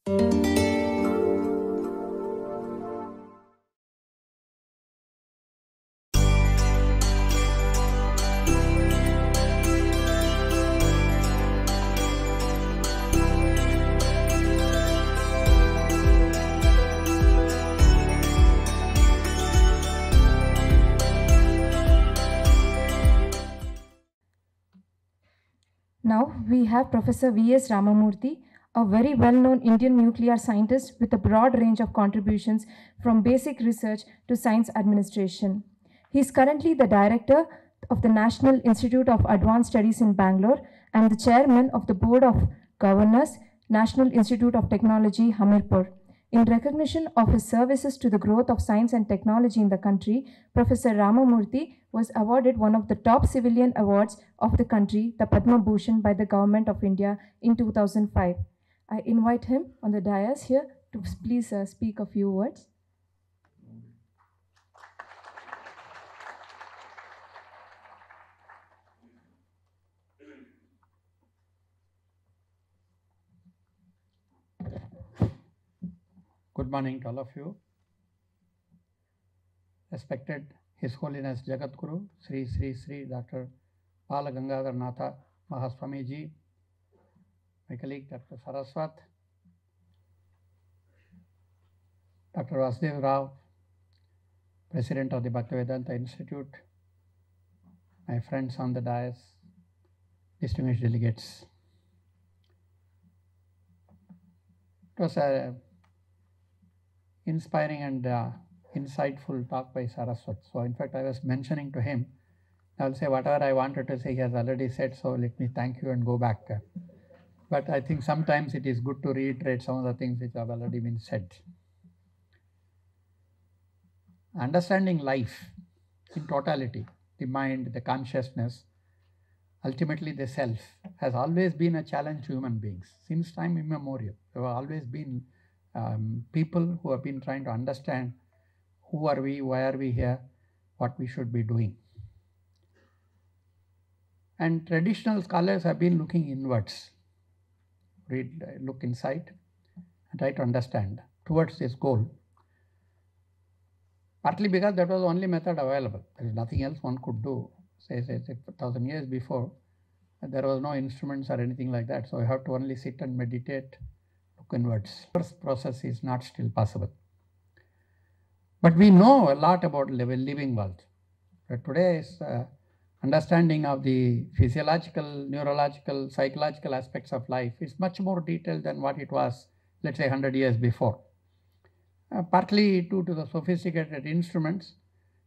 Now we have Professor V.S. Ramamurthy, a very well-known Indian nuclear scientist with a broad range of contributions from basic research to science administration. He is currently the director of the National Institute of Advanced Studies in Bangalore and the chairman of the Board of Governors, National Institute of Technology, Hamirpur. In recognition of his services to the growth of science and technology in the country, Professor Ramamurthy was awarded one of the top civilian awards of the country, the Padma Bhushan, by the Government of India in 2005. I invite him on the dais here to please speak a few words. Good morning to all of you. Respected His Holiness Jagadguru, Sri Sri Sri Dr. Bala Gangadhar Natha Mahaswami Ji, my colleague Dr. Saraswat, Dr. Vasudev Rao, President of the Bhaktivedanta Institute, my friends on the dais, distinguished delegates. It was a inspiring and insightful talk by Saraswat. So in fact, I was mentioning to him, I'll say whatever I wanted to say, he has already said, so let me thank you and go back. But I think sometimes it is good to reiterate some of the things which have already been said. Understanding life in totality, the mind, the consciousness, ultimately the self, has always been a challenge to human beings since time immemorial. There have always been people who have been trying to understand who are we, why are we here, what we should be doing. And traditional scholars have been looking inwards, look inside and try to understand towards this goal. Partly because that was the only method available. There is nothing else one could do. Say 1,000 years before, there was no instruments or anything like that. So you have to only sit and meditate, look inwards. First process is not still possible. But we know a lot about living world. Today's understanding of the physiological, neurological, psychological aspects of life is much more detailed than what it was, let's say, 100 years before. Partly due to the sophisticated instruments,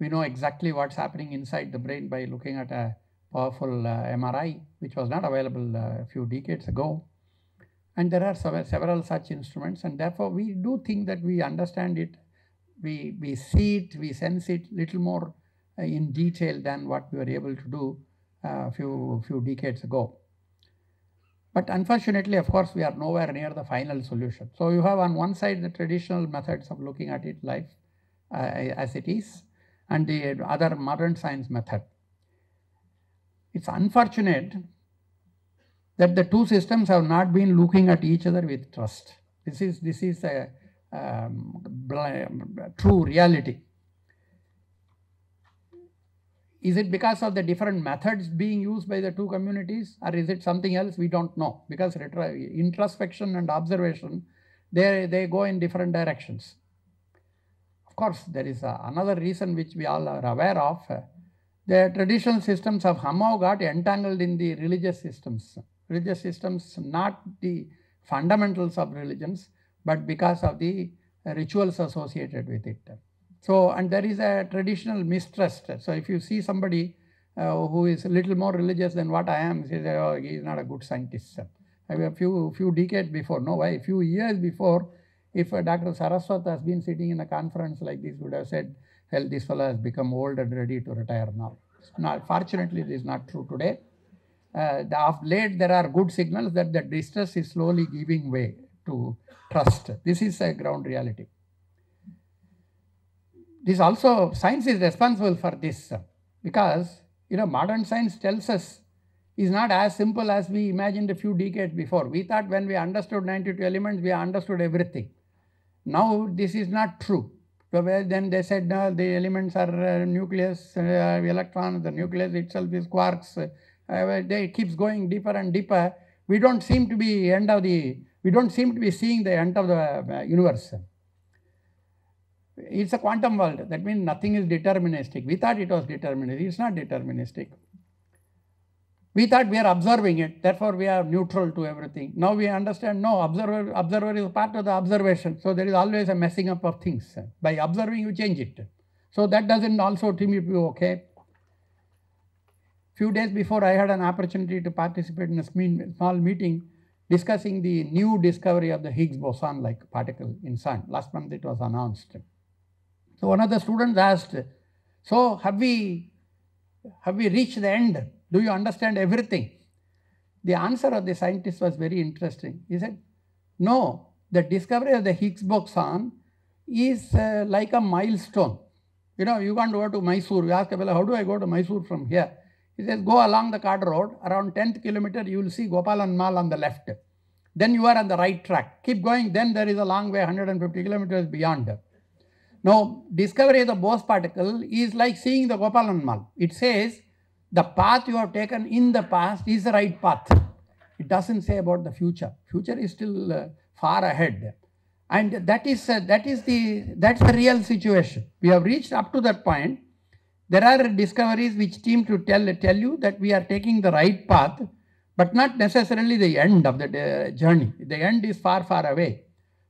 we know exactly what's happening inside the brain by looking at a powerful MRI, which was not available a few decades ago. And there are several such instruments, and therefore we do think that we understand it, we see it, we sense it little more in detail than what we were able to do a few decades ago. But unfortunately, of course, we are nowhere near the final solution. So you have on one side the traditional methods of looking at it, life as it is, and the other modern science method. It's unfortunate that the two systems have not been looking at each other with trust. This is a true reality. Is it because of the different methods being used by the two communities, or is it something else? We don't know, because introspection and observation, they go in different directions. Of course, there is another reason which we all are aware of. The traditional systems have somehow got entangled in the religious systems. Religious systems, not the fundamentals of religions, but because of the rituals associated with it. So, and there is a traditional mistrust. So if you see somebody who is a little more religious than what I am, say, oh, he is not a good scientist. A few decades before, no, why? A few years before, if Dr. Saraswat has been sitting in a conference like this, would have said, well, this fellow has become old and ready to retire now. Fortunately, it is not true today. Of late, there are good signals that the distrust is slowly giving way to trust. This is a ground reality. This also, science is responsible for this, because modern science tells us is not as simple as we imagined a few decades before. We thought when we understood 92 elements, we understood everything. Now this is not true. So then they said no, the elements are nucleus, electron, the nucleus itself is quarks. It keeps going deeper and deeper. We don't seem to be seeing the end of the universe. It's a quantum world. That means nothing is deterministic. We thought it was deterministic. It's not deterministic. We thought we are observing it, therefore we are neutral to everything. Now we understand, no, observer is part of the observation. So there is always a messing up of things. By observing, you change it. So that doesn't also to me be okay. Few days before, I had an opportunity to participate in a small meeting discussing the new discovery of the Higgs boson-like particle in CERN. Last month it was announced. So one of the students asked, so have we reached the end? Do you understand everything? The answer of the scientist was very interesting. He said, no, the discovery of the Higgs boson is like a milestone. You know, you can't go to Mysore. You ask a fellow, how do I go to Mysore from here? He says, go along the card road, around 10th kilometer, you will see Gopalan Mall on the left. Then you are on the right track. Keep going, then there is a long way, 150 kilometers beyond. Now, discovery of the Bose particle is like seeing the Gopalan Mall. It says, the path you have taken in the past is the right path. It doesn't say about the future. Future is still far ahead. And that's the real situation. We have reached up to that point. There are discoveries which seem to tell you that we are taking the right path, but not necessarily the end of the journey. The end is far, far away.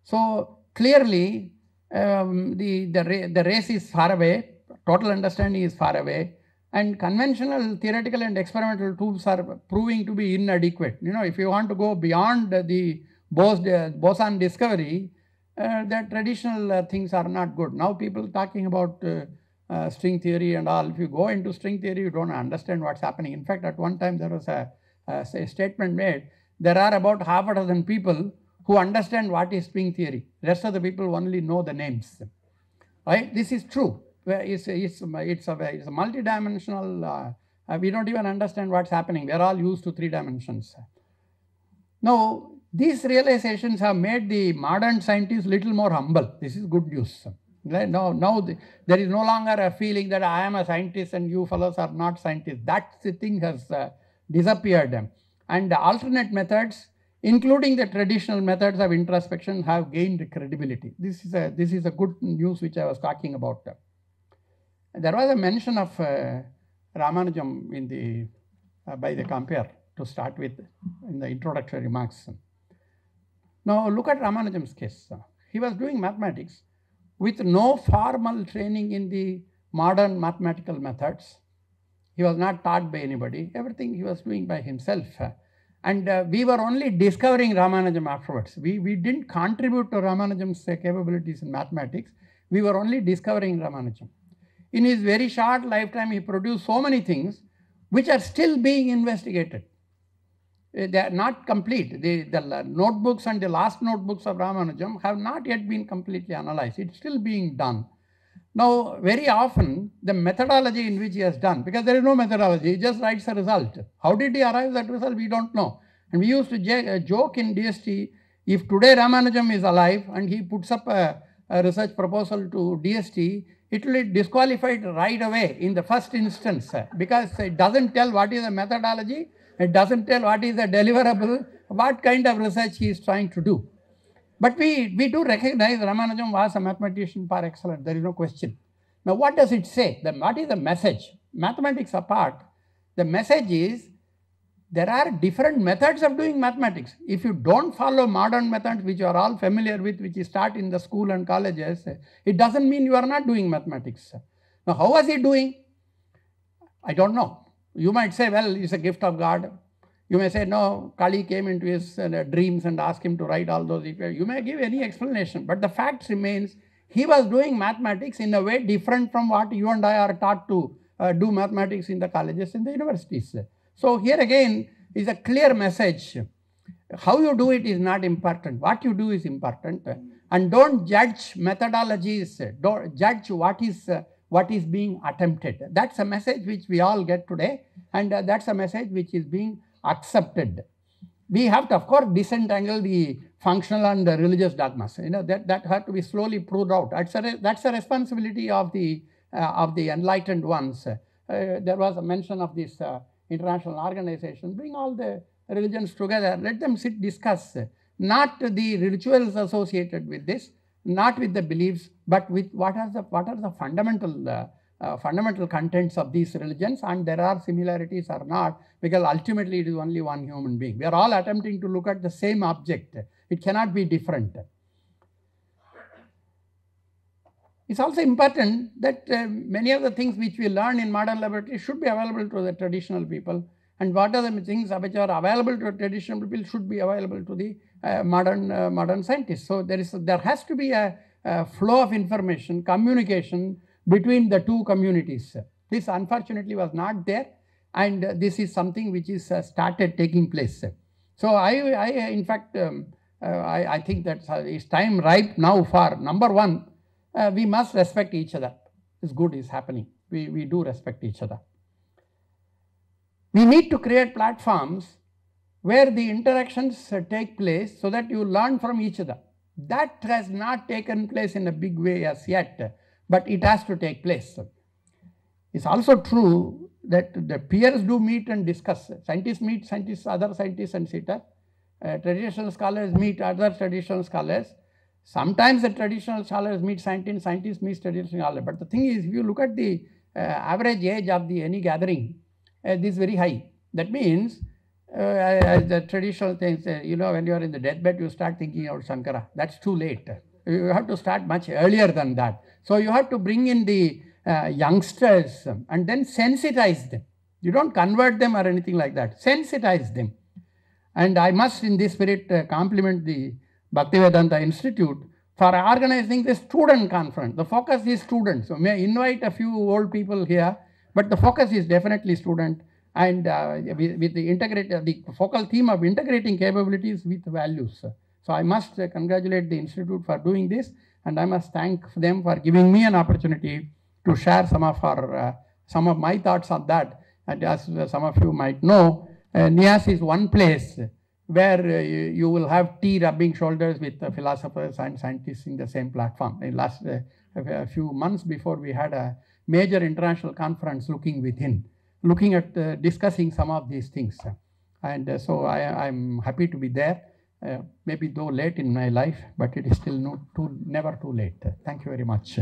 So clearly, the race is far away. Total understanding is far away. And conventional theoretical and experimental tools are proving to be inadequate. You know, if you want to go beyond the boson discovery, the traditional things are not good. Now people talking about string theory and all. If you go into string theory, you don't understand what's happening. In fact, at one time there was a statement made, there are about half a dozen people who understand what is string theory. Rest of the people only know the names. Right? This is true. It's a multidimensional, we don't even understand what's happening. We're all used to 3 dimensions. Now, these realizations have made the modern scientists little more humble. This is good news. Now there is no longer a feeling that I am a scientist and you fellows are not scientists. That thing has disappeared. And the alternate methods, including the traditional methods of introspection, have gained credibility. This is a good news which I was talking about. There was a mention of Ramanujam by the compere to start with in the introductory remarks. Now look at Ramanujam's case. He was doing mathematics with no formal training in the modern mathematical methods. He was not taught by anybody. Everything he was doing by himself. And we were only discovering Ramanujam afterwards. We didn't contribute to Ramanujam's capabilities in mathematics. We were only discovering Ramanujam. In his very short lifetime, he produced so many things which are still being investigated. They are not complete. The notebooks and the last notebooks of Ramanujam have not yet been completely analyzed. It's still being done. Now, very often, the methodology in which he has done, because there is no methodology, he just writes a result. How did he arrive at that result? We don't know. And we used to joke in DST, if today Ramanujam is alive and he puts up a research proposal to DST, it will be disqualified right away in the first instance because it doesn't tell what is the methodology, it doesn't tell what is the deliverable, what kind of research he is trying to do. But we do recognize Ramanujam was a mathematician par excellence, there is no question. Now what does it say? What is the message? Mathematics apart, the message is there are different methods of doing mathematics. If you don't follow modern methods, which you are all familiar with, which you start in the school and colleges, it doesn't mean you are not doing mathematics. Now, how was he doing? I don't know. You might say, well, it's a gift of God. You may say, no, Kali came into his dreams and asked him to write all those equations. You may give any explanation, but the fact remains, he was doing mathematics in a way different from what you and I are taught to do mathematics in the colleges and the universities. So here again is a clear message. How you do it is not important. What you do is important. And don't judge methodologies. Don't judge what is what is being attempted. That's a message which we all get today, and that's a message which is being accepted. We have to, of course, disentangle the functional and the religious dogmas. That have to be slowly proved out. That's a responsibility of the enlightened ones. There was a mention of this international organization. Bring all the religions together. Let them sit, discuss. Not the rituals associated with this, not with the beliefs, but with what are the fundamental contents of these religions, and there are similarities or not, because ultimately it is only one human being. We are all attempting to look at the same object. It cannot be different. It's also important that many of the things which we learn in modern laboratories should be available to the traditional people, and what are the things which are available to traditional people should be available to the modern scientists. So there has to be a flow of information, communication between the two communities. This unfortunately was not there, and this is something which is started taking place. So in fact, I think that it's time ripe now for number one, we must respect each other. This good is happening. We do respect each other. We need to create platforms where the interactions take place so that you learn from each other. That has not taken place in a big way as yet, but it has to take place. It's also true that the peers do meet and discuss. Scientists meet scientists, other scientists, and etc. Traditional scholars meet other traditional scholars. Sometimes the traditional scholars meet scientists, scientists meet traditional scholars. But the thing is, if you look at the average age of any gathering, this is very high. That means the traditional things, when you are in the deathbed, you start thinking about Shankara. That's too late. You have to start much earlier than that. So you have to bring in the youngsters and then sensitize them. You don't convert them or anything like that. Sensitize them. And I must, in this spirit, compliment the Bhaktivedanta Institute for organizing the student conference. The focus is students. So may I invite a few old people here, but the focus is definitely student, and with the focal theme of integrating capabilities with values. So I must congratulate the Institute for doing this, and I must thank them for giving me an opportunity to share some of my thoughts on that. And as some of you might know, NIAS is one place where you will have tea rubbing shoulders with philosophers and scientists in the same platform. In last a few months before, we had a major international conference looking within, looking at discussing some of these things. And so I'm happy to be there, maybe though late in my life, but it is still never too late. Thank you very much.